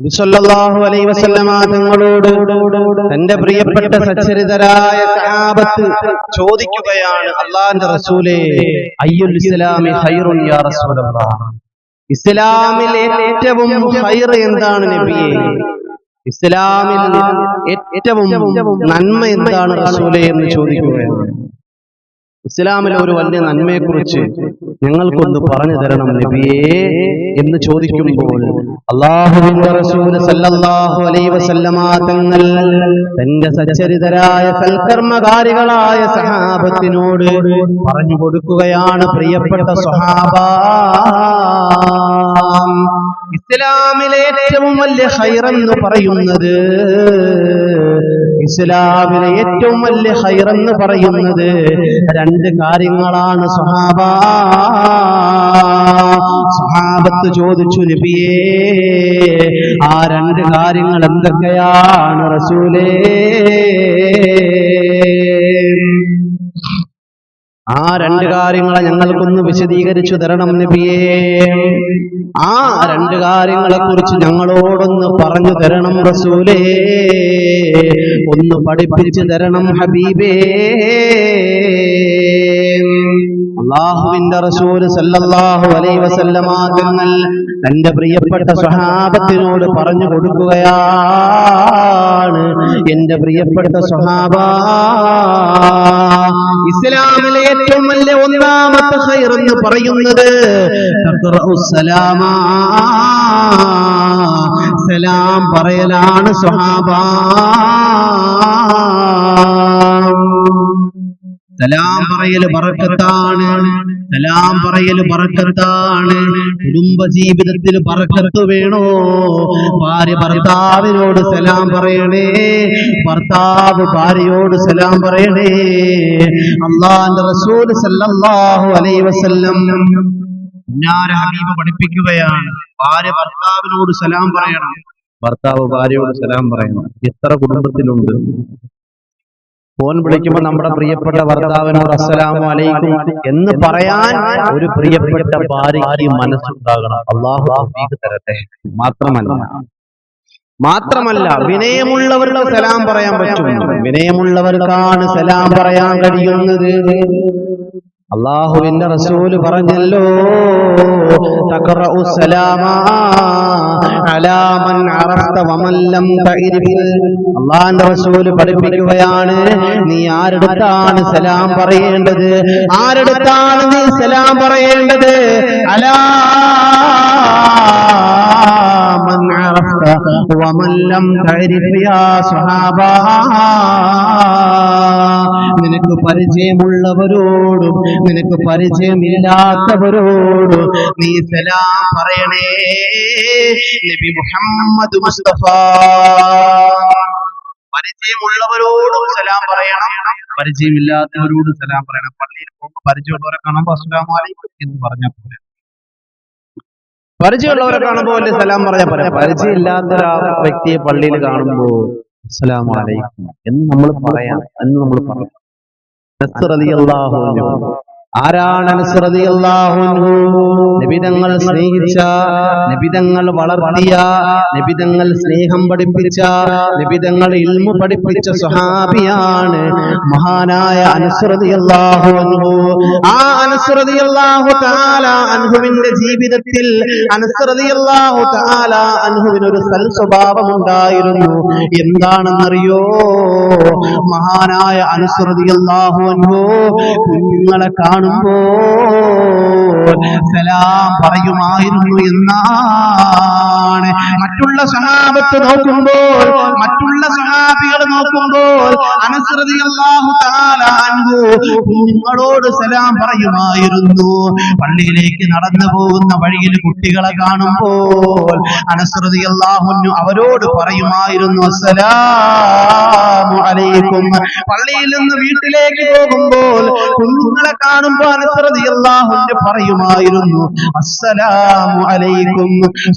സല്ലല്ലാഹു അലൈഹി വസല്ലമ തങ്ങളോട് തന്റെ പ്രിയപ്പെട്ട സച്ചരിതരായ സഹാബത്ത് ചോദിക്കുകയാണ്, അല്ലാഹുവിന്റെ റസൂലേ, അയ്യുൽ ഇസ്ലാമി ഖൈറുൻ യാ റസൂലല്ലാഹ്, ഇസ്ലാമിൽ ഏറ്റവും ഖൈർ എന്താണ് നബിയേ? ഇസ്ലാമിൽ ഏറ്റവും നന്മ എന്താണ് റസൂലേ എന്ന് ചോദിക്കുകയാണ്. ഇസ്ലാമിലെ ഒരു വലിയ നന്മയെക്കുറിച്ച് ഞങ്ങൾക്കൊന്ന് പറഞ്ഞു തരണം നബിയേ എന്ന് ചോദിക്കുമ്പോൾ അല്ലാഹുവിന്റെ റസൂൽ സല്ലല്ലാഹു അലൈഹി വസല്ലമ തങ്ങൾ തന്റെ സച്ചരിതരായ സൽക്കർമ്മകാരികളായ സഹാബത്തിനോട് പറഞ്ഞു കൊടുക്കുകയാണ്, പ്രിയപ്പെട്ട സ്വഹാബാ, ഇസ്ലാമിലെ ഏറ്റവും വലിയ ഖൈറെന്ന് പറയുന്നത്, ഇസ്ലാമിലെ ഏറ്റവും വലിയ ഖൈറെന്ന് പറയുന്നത് രണ്ട് കാര്യങ്ങളാണ് സ്വഹാബാ. സ്വഹാബത്ത് ചോദിച്ചു, നബിയേ, ആ രണ്ട് കാര്യങ്ങൾ എന്തൊക്കെയാണ് റസൂലേ? ആ രണ്ട് കാര്യങ്ങളെ ഞങ്ങൾക്കൊന്ന് വിശദീകരിച്ചു തരണം നബിയേ. ആ രണ്ട് കാര്യങ്ങളെ കുറിച്ച് ഞങ്ങളോടൊന്ന് പറഞ്ഞു തരണം റസൂലേ, ഒന്ന് പഠിപ്പിച്ചു തരണം ഹബീബേ. അല്ലാഹുവിന്റെ റസൂൽ സല്ലല്ലാഹു അലൈഹി വസല്ലമ തങ്ങൾ തന്റെ പ്രിയപ്പെട്ട സ്വഹാബത്തിനോട് പറഞ്ഞു കൊടുക്കുകയാണ്, എന്റെ പ്രിയപ്പെട്ട സ്വഹാബാ, ഇസ്ലാമിലെ ഏറ്റവും വലിയ ഒന്നാമത്തെ ഖൈർ എന്ന് പറയുന്നത് സലാം പറയലാണ് സ്വഹാബാ. സലാം പറയല് ബറക്കത്താണ്, സലാം പറയല് ബറക്കത്താണ്. കുടുംബ ജീവിതത്തിൽ ബറക്കത്ത് വേണോ? ഭാര്യ ഭർത്താവിനോട് സലാം പറയണേ, ഭർത്താവ് ഭാര്യയോട് സലാം പറയണേ. അല്ലാഹുവിന്റെ റസൂൽ സല്ലല്ലാഹു അലൈഹി വസല്ലം ഹബീബ് പഠിപ്പിക്കുകയാണ്, ഭാര്യ ഭർത്താവിനോട് സലാം പറയണം, ഭർത്താവ് ഭാര്യയോട് സലാം പറയണം. എത്ര കുടുംബത്തിലുണ്ട് ഫോൺ വിളിക്കുമ്പോൾ നമ്മുടെ പ്രിയപ്പെട്ട ഭർത്താവിനോട് അസ്സലാമു അലൈക്കും എന്ന് പറയാൻ ഒരു പ്രിയപ്പെട്ട ഭാര്യയ്ക്ക് മനസ്സുണ്ടാകണം. അല്ലാഹു തൗഫീഖ് തരട്ടെ. മാത്രമല്ല വിനയമുള്ളവർക്ക് സലാം പറയാൻ പറ്റും. വിനയമുള്ളവർക്കാണ് സലാം പറയാൻ കഴിയുന്നത്. അല്ലാഹുവിന്റെ റസൂല് പറഞ്ഞല്ലോ, തഖറഉ സലാമ അലാ മൻ അറഫത വമൻ ലം തഅരിഫ്. അല്ലാഹുവിന്റെ റസൂല് പഠിപ്പിക്കുകയാണ്, നീ ആരെടുത്താണ് സലാം പറയേണ്ടത്, ആരെടുത്താണ് നീ സലാം പറയേണ്ടത്, അലാ മൻ അറഫത വമൻ ലം തഅരിഫ് യാ സ്വഹാബാ, നിനക്ക് പരിചയമുള്ളവരോടും നിനക്ക് പരിചയമില്ലാത്തവരോട് നീ സലാം പറയണേ. നബി മുഹമ്മദ് മുസ്തഫ പരിചയമുള്ളവരോടും സലാം പറയണം, പരിചയമില്ലാത്തവരോട് സലാം പറയണം. പള്ളിയിൽ പോകുമ്പോൾ പരിചയമുള്ളവരെ കാണുമ്പോൾ അസ്സലാമു അലൈക്കും എന്ന് പറഞ്ഞാൽ പോലെ, പരിചയമുള്ളവരെ കാണുമ്പോൾ വലിയ സലാം പറഞ്ഞാൽ പോലെ, പരിചയമില്ലാത്ത വ്യക്തിയെ പള്ളിയിൽ കാണുമ്പോൾ അസ്സലാമു അലൈക്കും എന്ന് നമ്മൾ പറയാം. അനസ് റളിയല്ലാഹു അൻഹു, ആരാണ് അനസ് റളിയല്ലാഹു അൻഹു? നബിതങ്ങൾ സ്നേഹിച്ച, നബിതങ്ങൾ വളർത്തിയ, നബിതങ്ങൾ സ്നേഹം പഠിപ്പിച്ച, നബിതങ്ങൾ ഇൽമു പഠിപ്പിച്ച സ്വഹാബിയാണ് മഹാനായ അനസ് റളിയല്ലാഹു അൻഹു. ആ അനസ് റളിയല്ലാഹു തആല അൻഹുവിന്റെ ജീവിതത്തിൽ അനസ് റളിയല്ലാഹു തആല അൻഹുവിനൊരു സൽ സ്വഭാവം ഉണ്ടായിരുന്നു. എന്താണെന്നറിയോ? മഹാനായ അനസ് റളിയല്ലാഹു അൻഹു കുഞ്ഞുങ്ങളെ കാണുമ്പോൾ സലാം പറയുമായിരുന്നു എന്നാണ്. മറ്റുള്ള സഹാബത്ത് നോക്കുമ്പോൾ, മറ്റുള്ള സഹാബികൾ നോക്കുമ്പോൾ അനസ് റളിയല്ലാഹു തആല അൻഹു കുഞ്ഞുങ്ങളോട് സലാം പറയുമായിരുന്നു. പള്ളിയിലേക്ക് നടന്നു പോകുന്ന വഴിയിൽ കുട്ടികളെ കാണുമ്പോൾ അനസ് റളിയല്ലാഹു അൻഹു അവരോട് പറയുമായിരുന്നു, അസ്സലാമു അലൈക്കും. പള്ളിയിൽ നിന്ന് വീട്ടിലേക്ക് പോകുമ്പോൾ കുഞ്ഞുങ്ങളെ കാണുമ്പോൾ അനസ് റളിയല്ലാഹു അൻഹു പറയുമായിരുന്നു, അസ്സലാമു അലൈക്കും.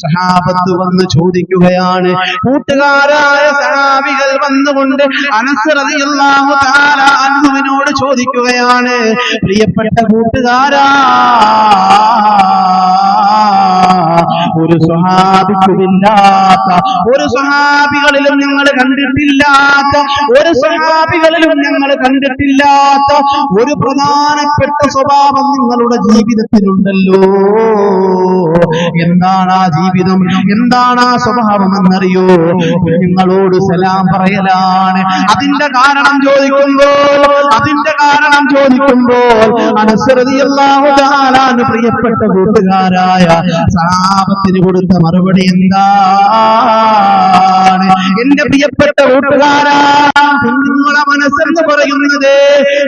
സഹാബത്ത് വന്ന് ചോദിക്കുകയാണ്, കൂട്ടുകാരായ സഹാബികൾ വന്നുകൊണ്ട് അനസ് റളിയല്ലാഹു തആല അൻഹുവിനോട് ചോദിക്കുകയാണ്, പ്രിയപ്പെട്ട കൂട്ടുകാരാ, ഒരു സ്വഹാബിക്കുമില്ലാത്ത, ഒരു സ്വഹാബികളിലും നിങ്ങൾ കണ്ടിട്ടില്ലാത്ത, ഒരു സ്വഹാബികളിലും ഞങ്ങൾ കണ്ടിട്ടില്ലാത്ത ഒരു പ്രധാനപ്പെട്ട സ്വഭാവം നിങ്ങളുടെ ജീവിതത്തിലുണ്ടല്ലോ. എന്താണ് ആ ജീവിതം, എന്താണ് ആ സ്വഭാവം എന്നറിയോ? നിങ്ങളോട് സലാം പറയലാണ്. അതിന്റെ കാരണം ചോദിക്കുമ്പോൾ അനസ് റളിയല്ലാഹു തആല പ്രിയപ്പെട്ട കൂട്ടുകാരായ സഹാബത്തിന് കൊടുത്ത മറുപടി എന്താണ്? എന്റെ പ്രിയപ്പെട്ട കൂട്ടുകാരാ, കുഞ്ഞുങ്ങളെ മനസ്സെന്ന് പറയുന്നത്,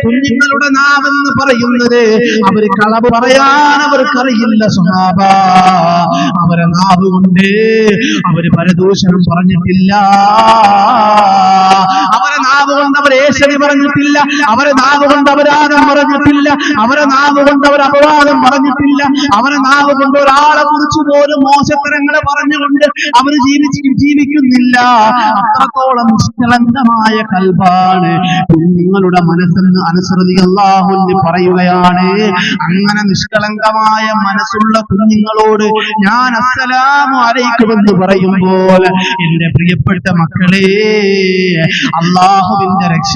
കുഞ്ഞുങ്ങളുടെ നാവെന്ന് പറയുന്നത്, അവർ കളവ് പറയാൻ അവർക്കറിയില്ല സ്വഹാബ. അവരെ നാവ് കൊണ്ട് അവര് പരദൂഷണം പറഞ്ഞിട്ടില്ല, അവരെ നാവ് കൊണ്ട് അവർ ഏഷണി പറഞ്ഞിട്ടില്ല, അവരെ നാവ് കൊണ്ട് അപരാധം പറഞ്ഞിട്ടില്ല, അവരെ നാവ് കൊണ്ട് അവർ അപവാദം പറഞ്ഞിട്ടില്ല, അവരെ നാവ് കൊണ്ട് ഒരാളെ കുറിച്ച് പോലും മോശത്തരങ്ങൾ പറഞ്ഞുകൊണ്ട് അവർ ജീവിക്കുന്നില്ല. അത്രത്തോളം നിഷ്കളങ്കമായ കൽബാണ് നിങ്ങളുടെ മനസ്സെന്ന് അനസ് റളിയല്ലാഹു അൻഹു പറയുകയാണ്. അങ്ങനെ നിഷ്കളങ്കമായ മനസ്സുള്ള കുഞ്ഞുങ്ങളോട് ഞാൻ അസ്സലാമു അലൈക്കും എന്ന് പറയുമ്പോൾ എന്റെ പ്രിയപ്പെട്ട മക്കളെ, അല്ലാഹുവിന്റെ രക്ഷ,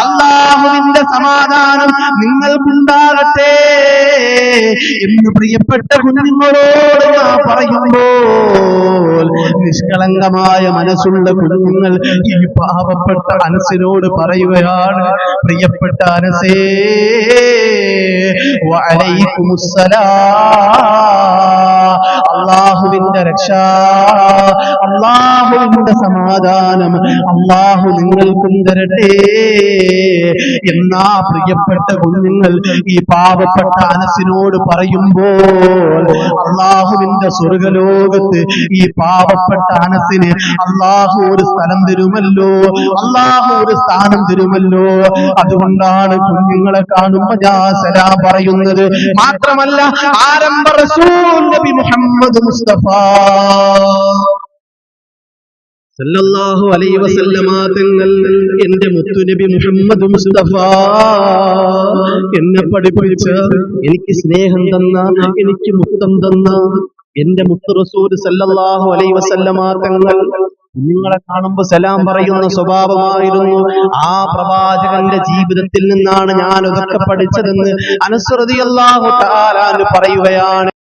അല്ലാഹുവിന്റെ സമാധാനം നിങ്ങൾക്കുണ്ടാകട്ടെ എന്ന് പ്രിയപ്പെട്ട കുഞ്ഞുങ്ങളോട് ഞാൻ പറയുമ്പോൾ നിഷ്കളങ്കമായ മനസ്സുള്ള കുഞ്ഞുങ്ങൾ ഈ പാവപ്പെട്ട അനസിനോട് പറയുകയാണ്, പ്രിയപ്പെട്ട അനസേ, അല്ലാഹുവിന്റെ രക്ഷ, അല്ലാഹുവിന്റെ സമാധാനം അല്ലാഹു നിങ്ങൾക്കും തരട്ടെ എന്നാ പ്രിയപ്പെട്ട കുഞ്ഞുങ്ങൾ ഈ പാവപ്പെട്ട അനസിനോട് പറയുമ്പോൾ അല്ലാഹുവിന്റെ സ്വർഗലോകത്ത് ഈ പാവപ്പെട്ട അനസിന് അല്ലാഹു ഒരു സ്ഥലം തരുമല്ലോ, അല്ലാഹു ഒരു സ്ഥാനം തരുമല്ലോ. അതുകൊണ്ടാണ് കുഞ്ഞുങ്ങളെ കാണുമ്പോ ഞാൻ സലാം പറയുന്നത്. മാത്രമല്ല ആരംഭ റസൂൽ നബി മുഹമ്മദ് മുസ്തഫ സല്ലല്ലാഹു അലൈഹി വസല്ലമ തങ്ങൾ, എന്റെ മുത്തുനബി മുഹമ്മദ് മുസ്തഫ എന്നെ പഠിപ്പിച്ച, എനിക്ക് സ്നേഹം തന്ന, എനിക്ക് മുത്തം തന്ന എന്റെ മുത്തു റസൂൽ സല്ലല്ലാഹു അലൈഹി വസല്ലമ തങ്ങൾ നിങ്ങളെ കാണുമ്പോ സലാം പറയുന്ന സ്വഭാവമായിരുന്നു. ആ പ്രവാചകന്റെ ജീവിതത്തിൽ നിന്നാണ് ഞാൻ ഇതൊക്കെ പഠിച്ചതെന്ന് അനസ് റളിയല്ലാഹു തആല പറയുകയാണ്.